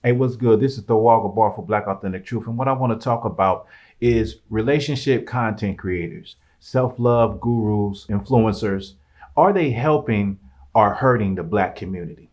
Hey, what's good? This is the Walker Bar for Black Authentic Truth. And what I want to talk about is relationship content creators, self-love gurus, influencers. Are they helping or hurting the Black community?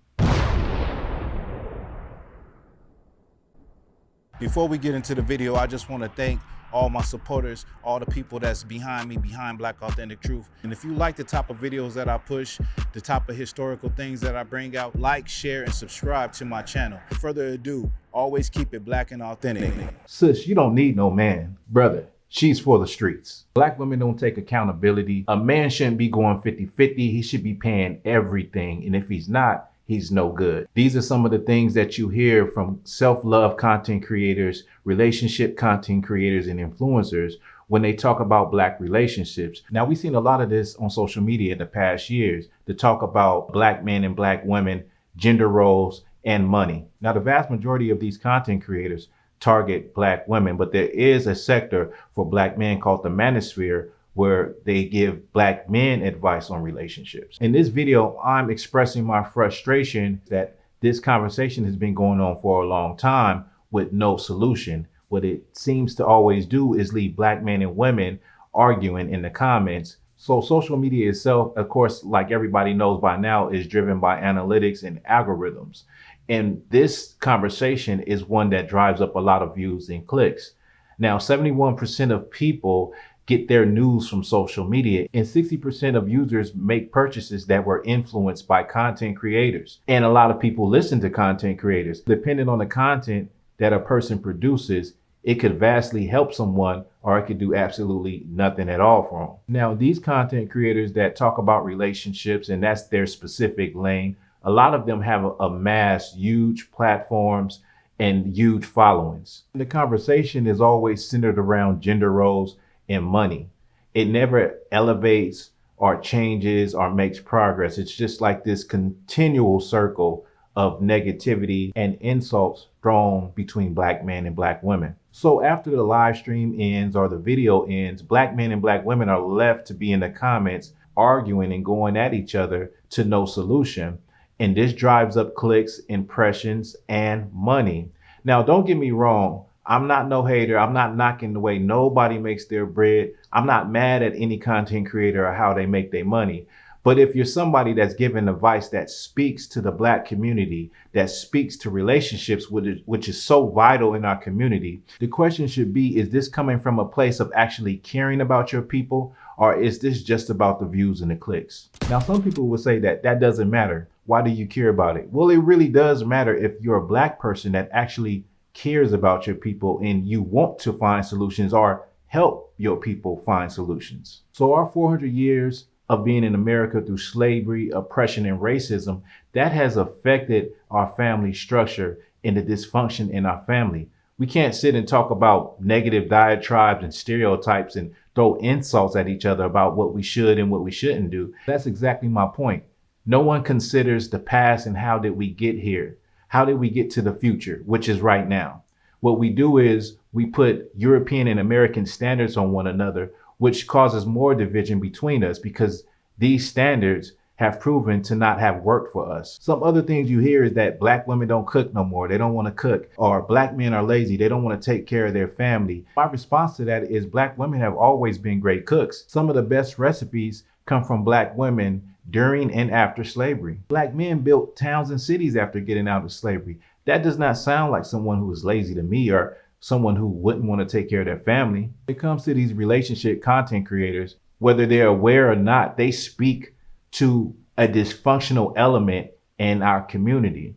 Before we get into the video, I just want to thank all my supporters, all the people that's behind me, behind Black Authentic Truth. And if you like the type of videos that I push, the type of historical things that I bring out, like, share, and subscribe to my channel. Without further ado, always keep it black and authentic. Sis, you don't need no man. Brother, she's for the streets. Black women don't take accountability. A man shouldn't be going 50-50. He should be paying everything. And if he's not, he's no good. These are some of the things that you hear from self-love content creators, relationship content creators, and influencers when they talk about Black relationships. Now, we've seen a lot of this on social media in the past years to talk about Black men and Black women, gender roles, and money. Now, the vast majority of these content creators target Black women, but there is a sector for Black men called the manosphere, where they give Black men advice on relationships. In this video, I'm expressing my frustration that this conversation has been going on for a long time with no solution. What it seems to always do is leave Black men and women arguing in the comments. So social media itself, of course, like everybody knows by now, is driven by analytics and algorithms. And this conversation is one that drives up a lot of views and clicks. Now, 71% of people get their news from social media, and 60% of users make purchases that were influenced by content creators. And a lot of people listen to content creators. Depending on the content that a person produces, it could vastly help someone, or it could do absolutely nothing at all for them. Now, these content creators that talk about relationships, and that's their specific lane, a lot of them have amassed huge platforms and huge followings. The conversation is always centered around gender roles and money. It never elevates or changes or makes progress. It's just like this continual circle of negativity and insults thrown between Black men and Black women. So after the live stream ends or the video ends, Black men and Black women are left to be in the comments arguing and going at each other to no solution. And this drives up clicks, impressions, and money. Now, don't get me wrong. I'm not no hater. I'm not knocking the way nobody makes their bread. I'm not mad at any content creator or how they make their money. But if you're somebody that's giving advice that speaks to the Black community, that speaks to relationships, which is so vital in our community, the question should be, is this coming from a place of actually caring about your people, or is this just about the views and the clicks? Now, some people will say that that doesn't matter. Why do you care about it? Well, it really does matter if you're a Black person that actually cares about your people and you want to find solutions or help your people find solutions. So our 400 years of being in America through slavery, oppression, and racism, that has affected our family structure and the dysfunction in our family. We can't sit and talk about negative diatribes and stereotypes and throw insults at each other about what we should and what we shouldn't do. That's exactly my point. No one considers the past and how did we get here? How did we get to the future, which is right now? What we do is we put European and American standards on one another, which causes more division between us because these standards have proven to not have worked for us. Some other things you hear is that Black women don't cook no more. They don't want to cook. Or Black men are lazy. They don't want to take care of their family. My response to that is Black women have always been great cooks. Some of the best recipes come from Black women during and after slavery. Black men built towns and cities after getting out of slavery. That does not sound like someone who is lazy to me or someone who wouldn't want to take care of their family. When it comes to these relationship content creators, whether they're aware or not, they speak to a dysfunctional element in our community.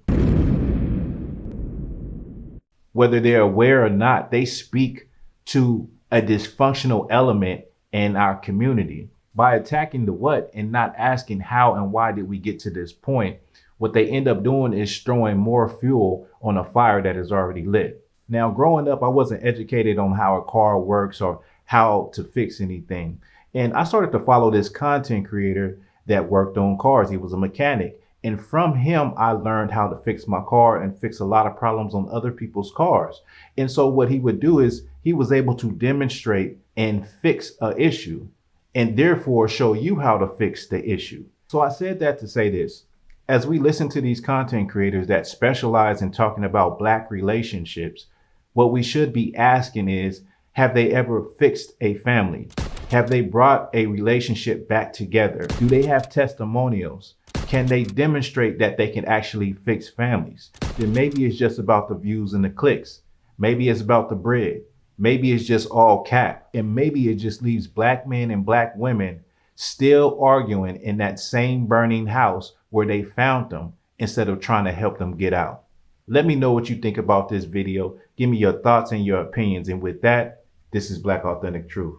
Whether they're aware or not, they speak to a dysfunctional element in our community. By attacking the what and not asking how and why did we get to this point, what they end up doing is throwing more fuel on a fire that is already lit. Now, growing up, I wasn't educated on how a car works or how to fix anything. And I started to follow this content creator that worked on cars. He was a mechanic. And from him, I learned how to fix my car and fix a lot of problems on other people's cars. And so what he would do is he was able to demonstrate and fix an issue and therefore show you how to fix the issue. So I said that to say this. As we listen to these content creators that specialize in talking about Black relationships, what we should be asking is, have they ever fixed a family? Have they brought a relationship back together? Do they have testimonials? Can they demonstrate that they can actually fix families? Then maybe it's just about the views and the clicks. Maybe it's about the bread. Maybe it's just all cap. And maybe it just leaves Black men and Black women still arguing in that same burning house where they found them instead of trying to help them get out. Let me know what you think about this video. Give me your thoughts and your opinions. And with that, this is Black Authentic Truth.